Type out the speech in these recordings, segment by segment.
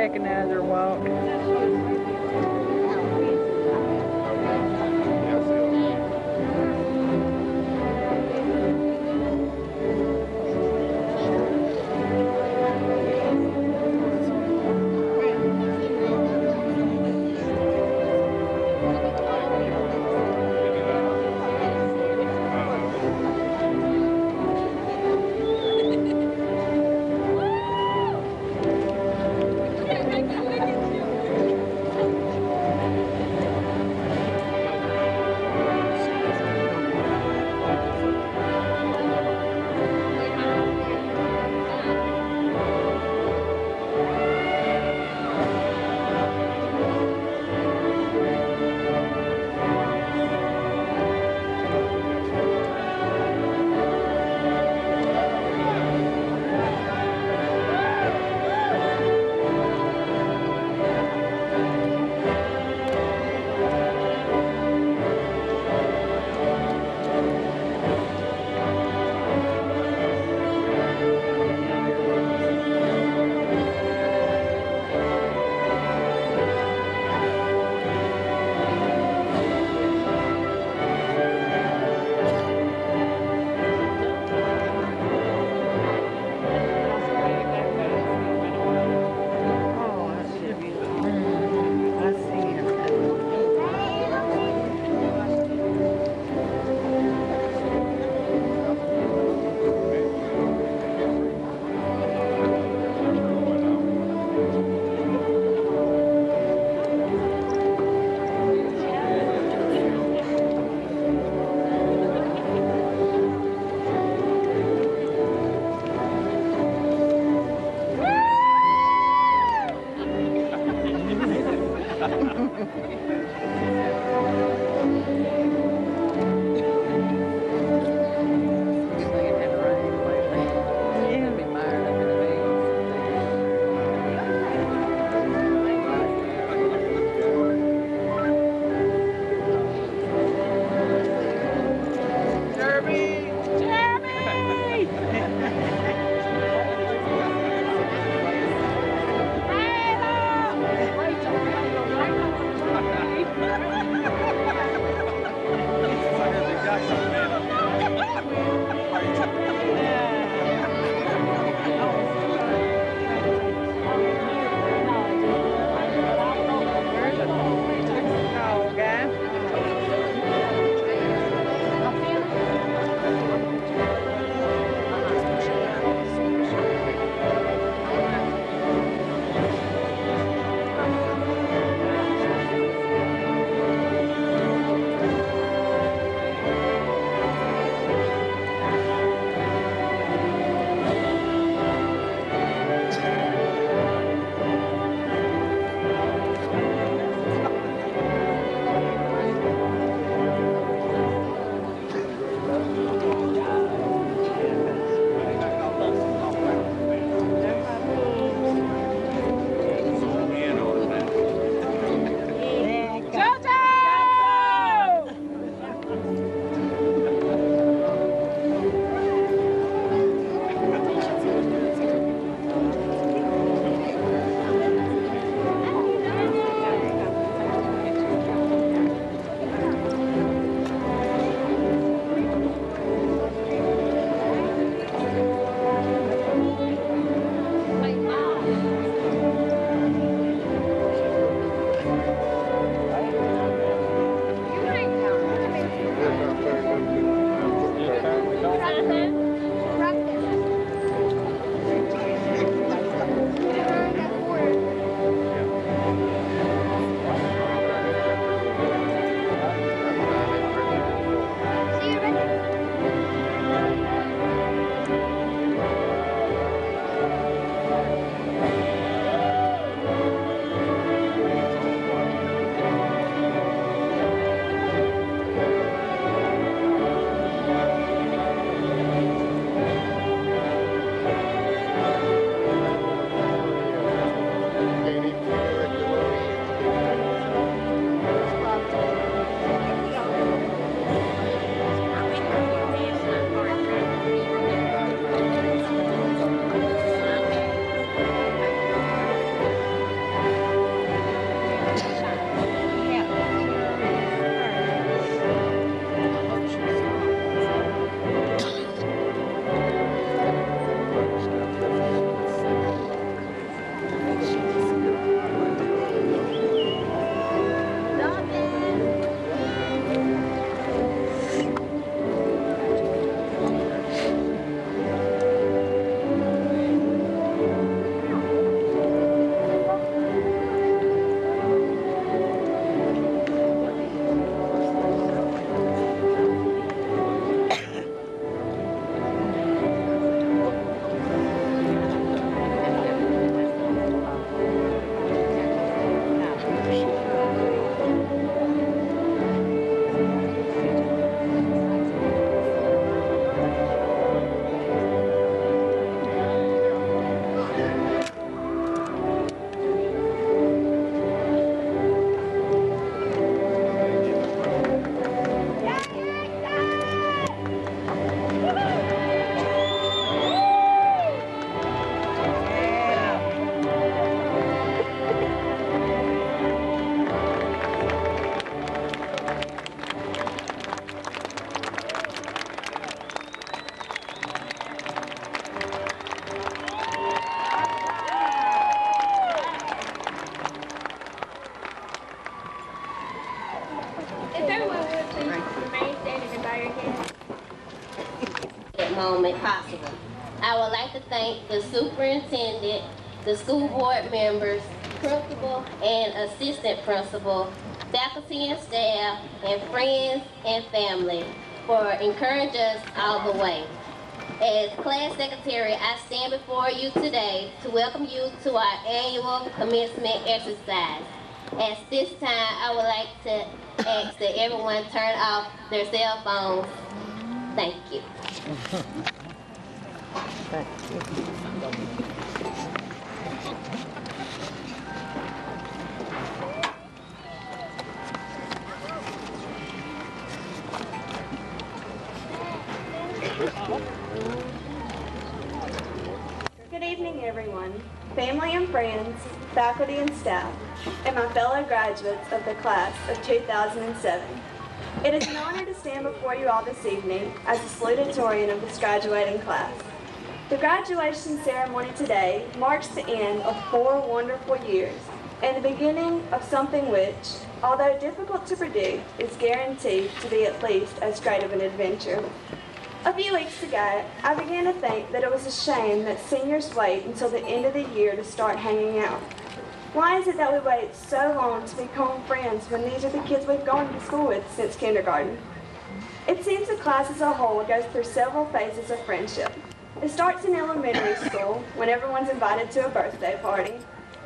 recognize her walk. moment possible. I would like to thank the superintendent, the school board members, principal and assistant principal, faculty and staff, and friends and family for encouraging us all the way. As class secretary, I stand before you today to welcome you to our annual commencement exercise. At this time, I would like to ask that everyone turn off their cell phones. Thank you. Thank you. Good evening, everyone, family and friends, faculty and staff, and my fellow graduates of the class of 2007. It is an honor to stand before you all this evening as the salutatorian of this graduating class. The graduation ceremony today marks the end of 4 wonderful years and the beginning of something which, although difficult to predict, is guaranteed to be at least as great of an adventure. A few weeks ago, I began to think that it was a shame that seniors wait until the end of the year to start hanging out. Why is it that we wait so long to become friends when these are the kids we've gone to school with since kindergarten? It seems the class as a whole goes through several phases of friendship. It starts in elementary school, when everyone's invited to a birthday party.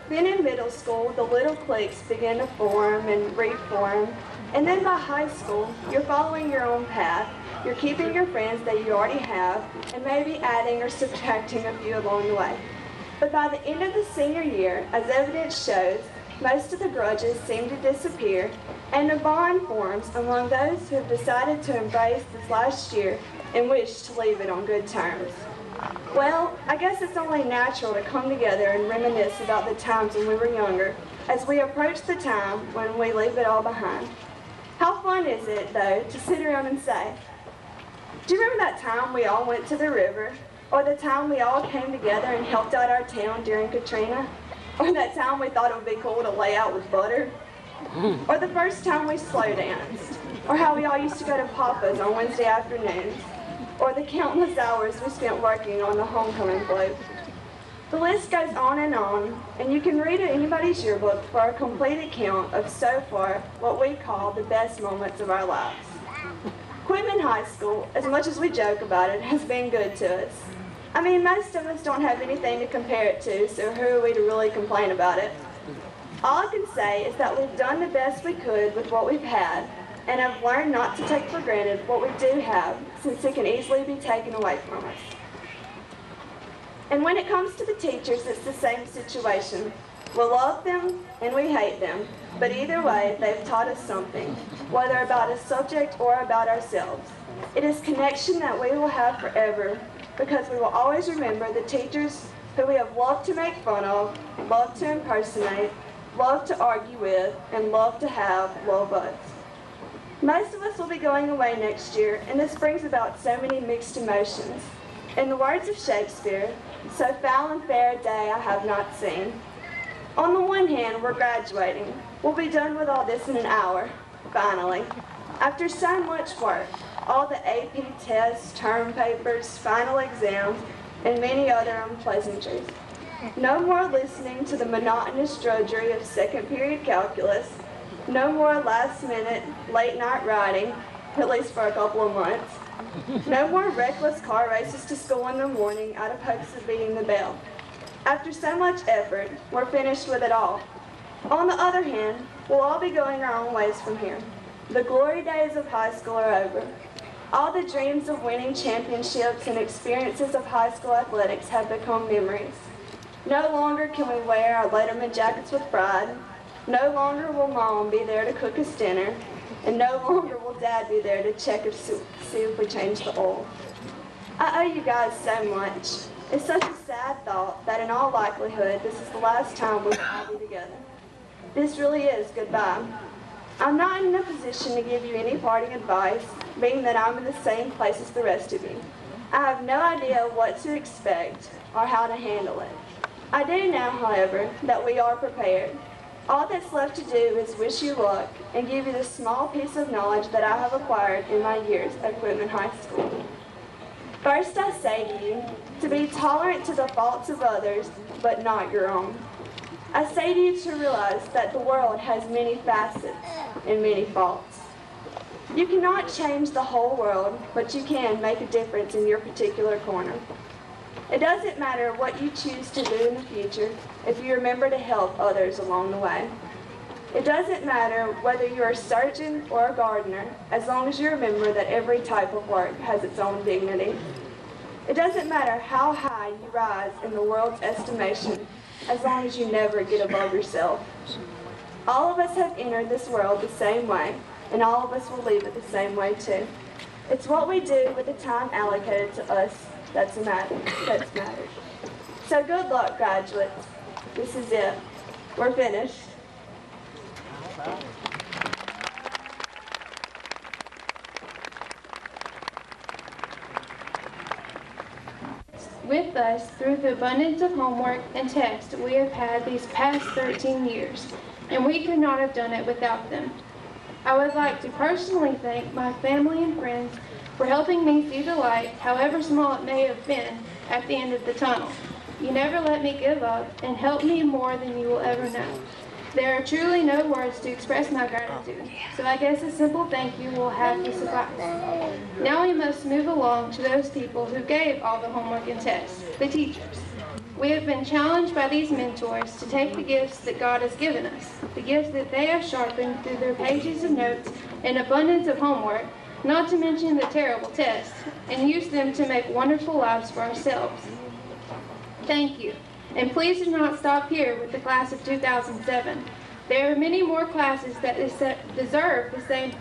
Then in middle school, the little cliques begin to form and reform. And then by high school, you're following your own path. You're keeping your friends that you already have, and maybe adding or subtracting a few along the way. But by the end of the senior year, as evidence shows, most of the grudges seem to disappear, and a bond forms among those who have decided to embrace this last year and wish to leave it on good terms. Well, I guess it's only natural to come together and reminisce about the times when we were younger, as we approach the time when we leave it all behind. How fun is it, though, to sit around and say, do you remember that time we all went to the river? Or the time we all came together and helped out our town during Katrina? Or that time we thought it would be cool to lay out with butter? Or the first time we slow danced? Or how we all used to go to Papa's on Wednesday afternoons? Or the countless hours we spent working on the homecoming float? The list goes on, and you can read anybody's yearbook for a complete account of so far what we call the best moments of our lives. Quitman High School, as much as we joke about it, has been good to us. I mean, most of us don't have anything to compare it to, so who are we to really complain about it? All I can say is that we've done the best we could with what we've had, and have learned not to take for granted what we do have, since it can easily be taken away from us. And when it comes to the teachers, it's the same situation. We love them and we hate them, but either way, they've taught us something, whether about a subject or about ourselves. It is connection that we will have forever, because we will always remember the teachers who we have loved to make fun of, loved to impersonate, loved to argue with, and loved to have love us. Most of us will be going away next year, and this brings about so many mixed emotions. In the words of Shakespeare, so foul and fair a day I have not seen. On the one hand, we're graduating. We'll be done with all this in an hour, finally. After so much work, all the AP tests, term papers, final exams, and many other unpleasantries. No more listening to the monotonous drudgery of second period calculus. No more last-minute, late-night writing, at least for a couple of months. No more reckless car races to school in the morning out of hopes of beating the bell. After so much effort, we're finished with it all. On the other hand, we'll all be going our own ways from here. The glory days of high school are over. All the dreams of winning championships and experiences of high school athletics have become memories. No longer can we wear our Letterman jackets with pride. No longer will Mom be there to cook us dinner. And no longer will Dad be there to check or see if we changed the oil. I owe you guys so much. It's such a sad thought that in all likelihood, this is the last time we will all be together. This really is goodbye. I'm not in a position to give you any parting advice, being that I'm in the same place as the rest of you. I have no idea what to expect or how to handle it. I do know, however, that we are prepared. All that's left to do is wish you luck and give you the small piece of knowledge that I have acquired in my years at Quitman High School. First I say to you, to be tolerant to the faults of others, but not your own. I say to you to realize that the world has many facets and many faults. You cannot change the whole world, but you can make a difference in your particular corner. It doesn't matter what you choose to do in the future if you remember to help others along the way. It doesn't matter whether you're a surgeon or a gardener, as long as you remember that every type of work has its own dignity. It doesn't matter how high you rise in the world's estimation, as long as you never get above yourself. All of us have entered this world the same way, and all of us will leave it the same way too. It's what we do with the time allocated to us that's mattered. So good luck, graduates. This is it. We're finished. With us, through the abundance of homework and tests we have had these past 13 years, and we could not have done it without them. I would like to personally thank my family and friends for helping me see the light, however small it may have been, at the end of the tunnel. You never let me give up and helped me more than you will ever know. There are truly no words to express my gratitude, so I guess a simple thank you will have to suffice. Now we must move along to those people who gave all the homework and tests, the teachers. We have been challenged by these mentors to take the gifts that God has given us, the gifts that they have sharpened through their pages of notes and abundance of homework, not to mention the terrible tests, and use them to make wonderful lives for ourselves. Thank you. And please do not stop here with the class of 2007. There are many more classes that deserve the same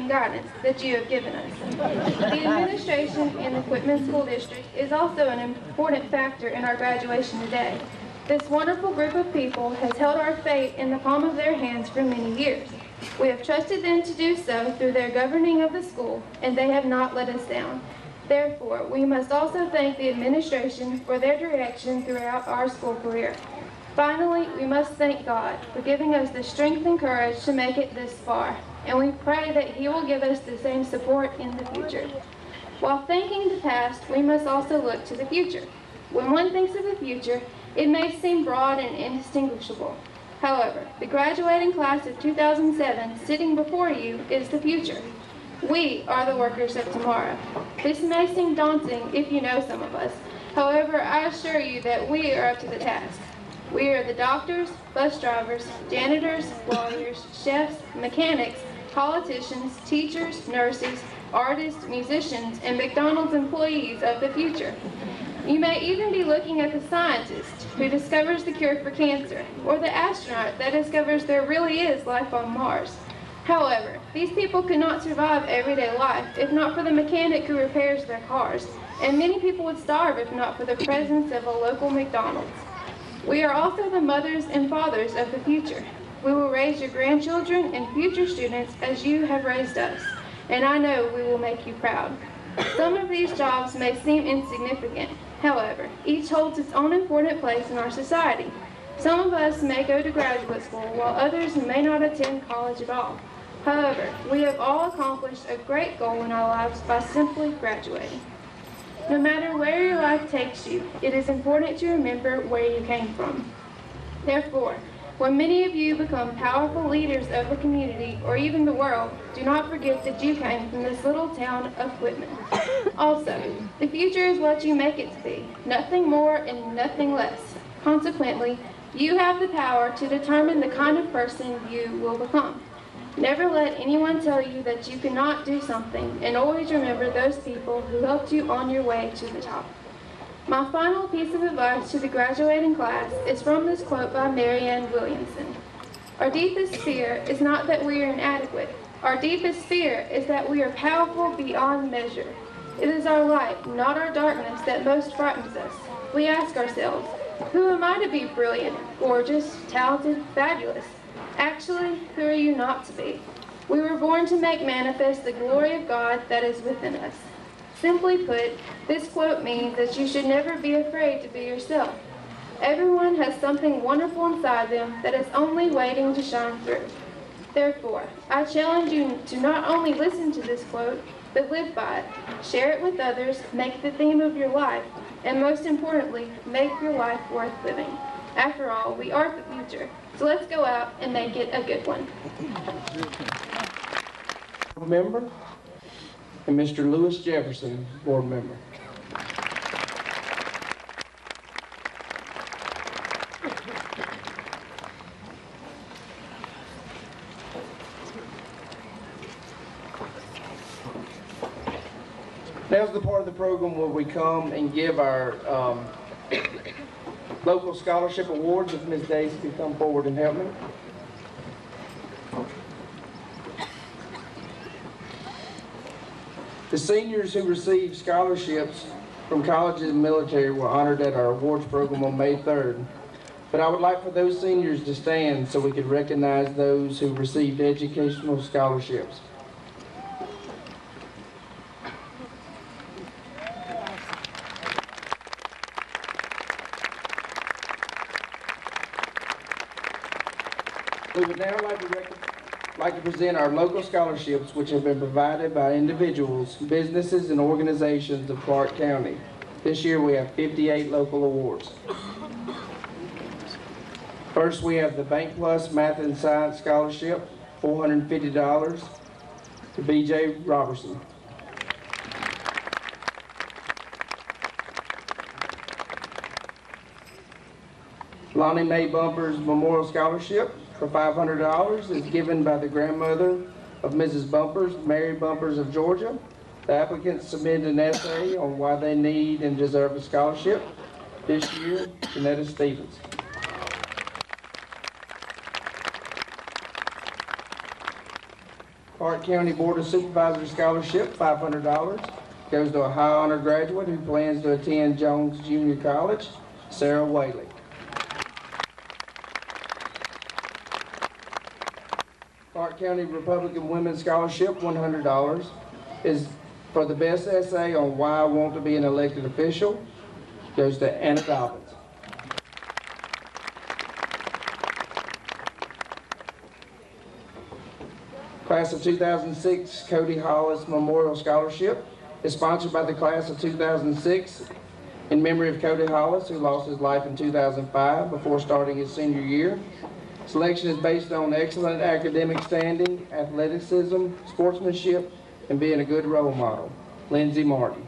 guidance that you have given us. The administration in the Quitman School District is also an important factor in our graduation today. This wonderful group of people has held our fate in the palm of their hands for many years. We have trusted them to do so through their governing of the school, and they have not let us down. Therefore, we must also thank the administration for their direction throughout our school career. Finally, we must thank God for giving us the strength and courage to make it this far, and we pray that He will give us the same support in the future. While thanking the past, we must also look to the future. When one thinks of the future, it may seem broad and indistinguishable. However, the graduating class of 2007 sitting before you is the future. We are the workers of tomorrow. This may seem daunting if you know some of us. However, I assure you that we are up to the task. We are the doctors, bus drivers, janitors, lawyers, chefs, mechanics, politicians, teachers, nurses, artists, musicians, and McDonald's employees of the future. You may even be looking at the scientist who discovers the cure for cancer, or the astronaut that discovers there really is life on Mars. However, these people could not survive everyday life if not for the mechanic who repairs their cars, and many people would starve if not for the presence of a local McDonald's. We are also the mothers and fathers of the future. We will raise your grandchildren and future students as you have raised us, and I know we will make you proud. Some of these jobs may seem insignificant. However, each holds its own important place in our society. Some of us may go to graduate school, while others may not attend college at all. However, we have all accomplished a great goal in our lives by simply graduating. No matter where your life takes you, it is important to remember where you came from. Therefore, when many of you become powerful leaders of the community or even the world, do not forget that you came from this little town of Quitman. Also, the future is what you make it to be, nothing more and nothing less. Consequently, you have the power to determine the kind of person you will become. Never let anyone tell you that you cannot do something, and always remember those people who helped you on your way to the top. My final piece of advice to the graduating class is from this quote by Marianne Williamson. Our deepest fear is not that we are inadequate. Our deepest fear is that we are powerful beyond measure. It is our light, not our darkness, that most frightens us. We ask ourselves, who am I to be brilliant, gorgeous, talented, fabulous? Actually, who are you not to be? We were born to make manifest the glory of God that is within us. Simply put, this quote means that you should never be afraid to be yourself. Everyone has something wonderful inside them that is only waiting to shine through. Therefore, I challenge you to not only listen to this quote, but live by it. Share it with others, make it the theme of your life, and most importantly, make your life worth living. After all, we are the future, so let's go out and make it a good one. Member, and Mr. Lewis Jefferson, board member. Now's the part of the program where we come and give our local scholarship awards. If Ms. Daisy could come forward and help me. The seniors who received scholarships from colleges and military were honored at our awards program on May 3rd. But I would like for those seniors to stand so we could recognize those who received educational scholarships. We would now like to present our local scholarships, which have been provided by individuals, businesses, and organizations of Clark County. This year we have 58 local awards. First, we have the Bank Plus Math and Science Scholarship, $450 to B.J. Robertson. Lonnie Mae Bumper's Memorial Scholarship for $500 is given by the grandmother of Mrs. Bumpers, Mary Bumpers of Georgia. The applicants submitted an essay on why they need and deserve a scholarship. This year, Janetta Stevens. Clark County Board of Supervisors Scholarship, $500, goes to a high honor graduate who plans to attend Jones Junior College, Sarah Whaley. Clark County Republican Women's Scholarship, $100, is for the best essay on why I want to be an elected official, goes to Anna Dobbins. Class of 2006 Cody Hollis Memorial Scholarship is sponsored by the class of 2006 in memory of Cody Hollis, who lost his life in 2005 before starting his senior year. Selection is based on excellent academic standing, athleticism, sportsmanship, and being a good role model. Lindsay Martin.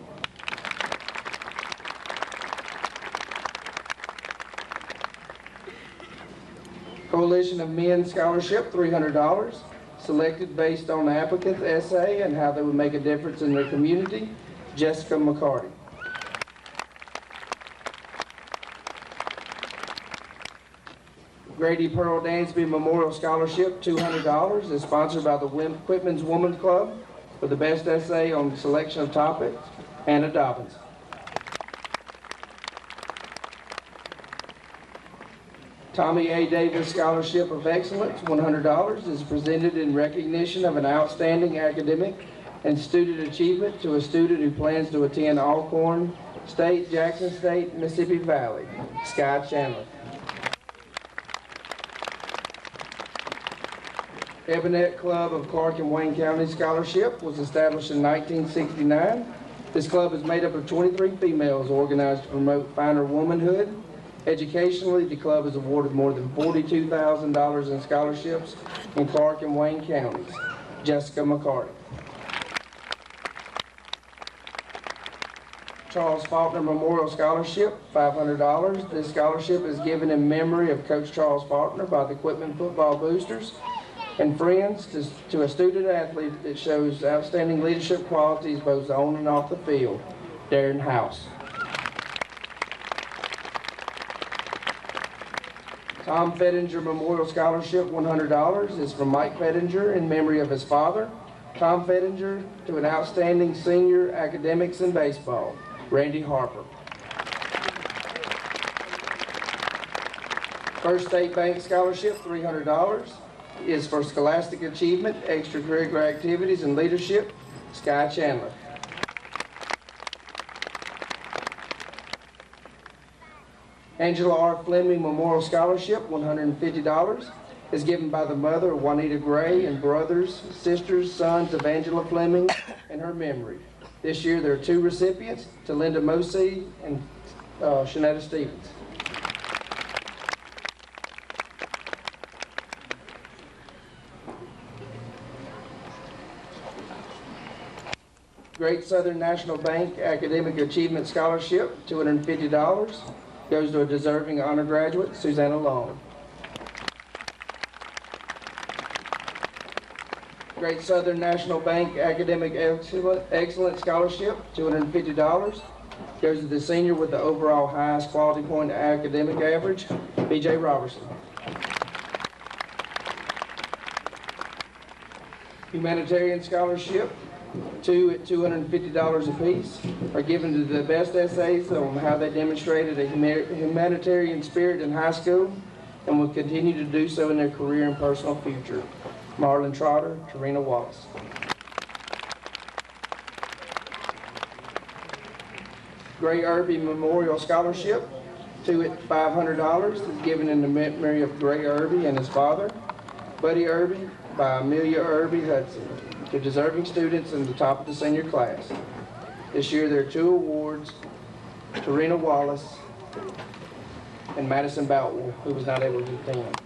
Coalition of Men Scholarship, $300, selected based on the applicant's essay and how they would make a difference in their community. Jessica McCarty. Grady Pearl Dansby Memorial Scholarship, $200, is sponsored by the Quitman's Women's Club for the best essay on the selection of topics, Anna Dobbins. Tommy A. Davis Scholarship of Excellence, $100, is presented in recognition of an outstanding academic and student achievement to a student who plans to attend Alcorn State, Jackson State, Mississippi Valley, Sky Chandler. Ebonette Club of Clark and Wayne County Scholarship was established in 1969. This club is made up of 23 females organized to promote finer womanhood. Educationally, the club has awarded more than $42,000 in scholarships in Clark and Wayne counties. Jessica McCarty. Charles Faulkner Memorial Scholarship, $500. This scholarship is given in memory of Coach Charles Faulkner by the Quitman Football Boosters and Friends to a student athlete that shows outstanding leadership qualities both on and off the field, Darren House. Tom Fettinger Memorial Scholarship, $100, is from Mike Fettinger in memory of his father. Tom Fettinger to an outstanding senior academics in baseball, Randy Harper. First State Bank Scholarship, $300, is for scholastic achievement, extracurricular activities, and leadership, Sky Chandler. Angela R. Fleming Memorial Scholarship, $150, is given by the mother of Juanita Gray and brothers, sisters, sons of Angela Fleming in her memory. This year there are 2 recipients, to Linda Mosey and Shanetta Stevens. Great Southern National Bank Academic Achievement Scholarship, $250, goes to a deserving honor graduate, Susanna Long. Great Southern National Bank Academic Excellence Scholarship, $250, goes to the senior with the overall highest quality point academic average, B.J. Robertson. Humanitarian Scholarship, 2 at $250 apiece, are given to the best essays on how they demonstrated a humanitarian spirit in high school and will continue to do so in their career and personal future. Marlon Trotter, Tarina Wallace. Gray Irby Memorial Scholarship, 2 at $500, is given in the memory of Gray Irby and his father, Buddy Irby, by Amelia Irby Hudson, to deserving students in the top of the senior class. This year there are 2 awards, Tarina Wallace and Madison Boutwell, who was not able to attend.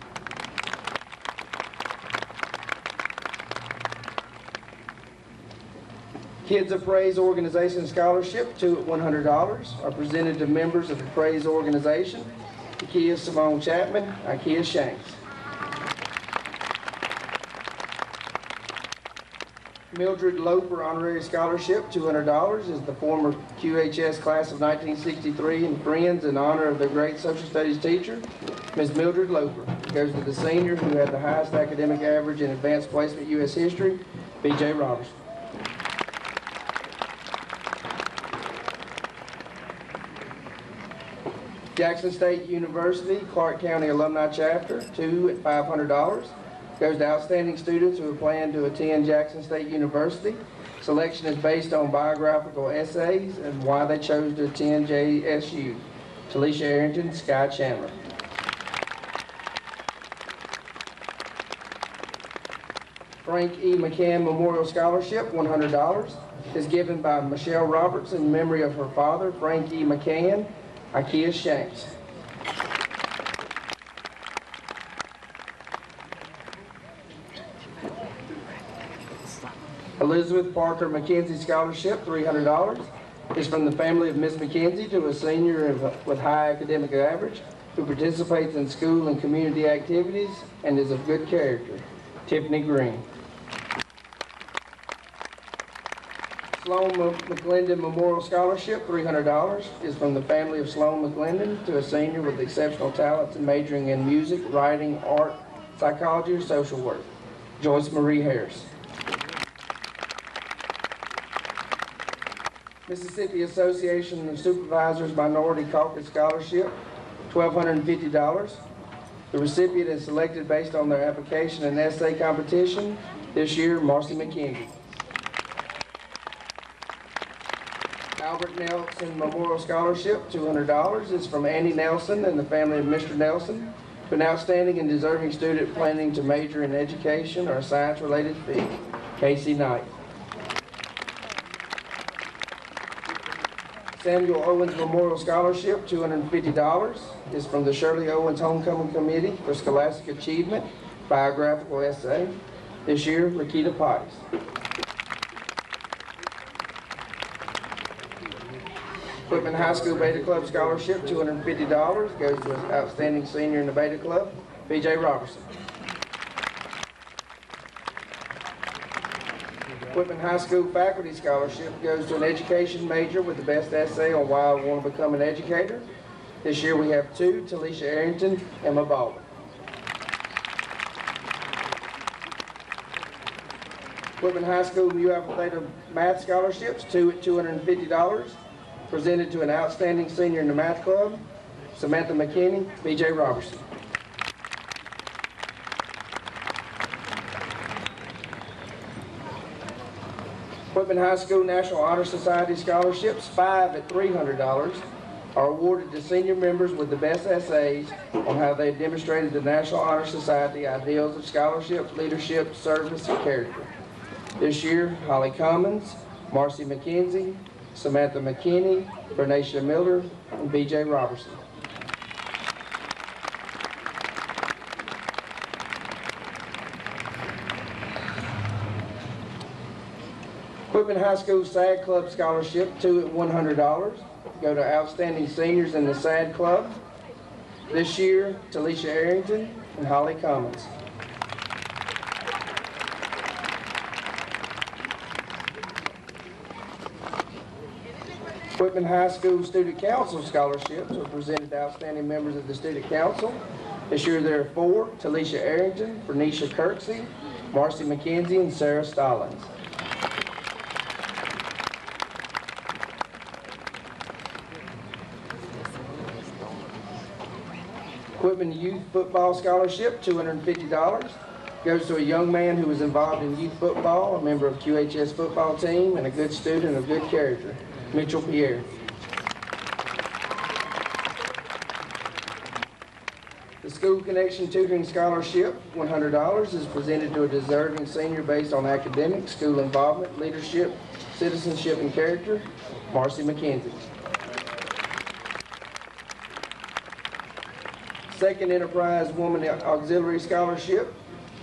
Kids of Praise Organization Scholarship, 2 at $100, are presented to members of the Praise Organization, Ikea Simone Chapman, Ikea Shanks. Mildred Loper Honorary Scholarship, $200, is the former QHS class of 1963 and Friends in honor of their great social studies teacher, Ms. Mildred Loper. It goes to the senior who had the highest academic average in advanced placement U.S. history, B.J. Robertson. Jackson State University, Clark County Alumni Chapter, 2 at $500. Goes to outstanding students who are planning to attend Jackson State University. Selection is based on biographical essays and why they chose to attend JSU. Talisha Arrington, Sky Chandler. Frank E. McCann Memorial Scholarship, $100, is given by Michelle Roberts in memory of her father, Frank E. McCann, Ikea Shanks. Elizabeth Parker McKenzie Scholarship, $300, is from the family of Miss McKenzie to a senior with high academic average who participates in school and community activities and is of good character, Tiffany Green. Sloan McClendon Memorial Scholarship, $300, is from the family of Sloan McClendon to a senior with exceptional talents and majoring in music, writing, art, psychology, or social work, Joyce Marie Harris. Mississippi Association of Supervisors Minority Caucus Scholarship, $1,250. The recipient is selected based on their application and essay competition. This year, Marcy McKinney. Albert Nelson Memorial Scholarship, $200, is from Annie Nelson and the family of Mr. Nelson, to an outstanding and deserving student planning to major in education or a science-related field, Casey Knight. Samuel Owens Memorial Scholarship, $250, is from the Shirley Owens Homecoming Committee for Scholastic Achievement, biographical essay. This year, Rakita Potts. Whitman High School Beta Club Scholarship, $250, goes to an outstanding senior in the Beta Club, B.J. Robertson. Whitman High School Faculty Scholarship goes to an education major with the best essay on why I want to become an educator. This year we have 2, Talisha Arrington, Emma Baldwin. Whitman High School Mu Alpha Theta Math Scholarships, 2 at $250, presented to an outstanding senior in the math club, Samantha McKinney, B.J. Robertson. Whitman High School National Honor Society Scholarships, 5 at $300, are awarded to senior members with the best essays on how they demonstrated the National Honor Society ideals of scholarship, leadership, service, and character. This year, Holly Commons, Marcy McKenzie, Samantha McKinney, Bernicia Miller, and B.J. Robertson. Quitman High School SAD Club Scholarship, 2 at $100, go to outstanding seniors in the SAD Club. This year, Talisha Arrington and Holly Commons. Quitman High School Student Council Scholarships are presented to outstanding members of the Student Council. This year there are 4, Talisha Arrington, Bernicia Kirksey, Marcy McKenzie, and Sarah Stallings. Quitman Youth Football Scholarship, $250, goes to a young man who was involved in youth football, a member of QHS football team, and a good student of good character, Mitchell Pierre. The School Connection Tutoring Scholarship, $100, is presented to a deserving senior based on academics, school involvement, leadership, citizenship, and character, Marcy McKenzie. Second Enterprise Woman Auxiliary Scholarship.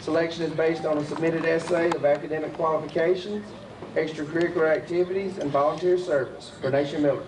Selection is based on a submitted essay of academic qualifications, extracurricular activities, and volunteer service. Bernicia Miller.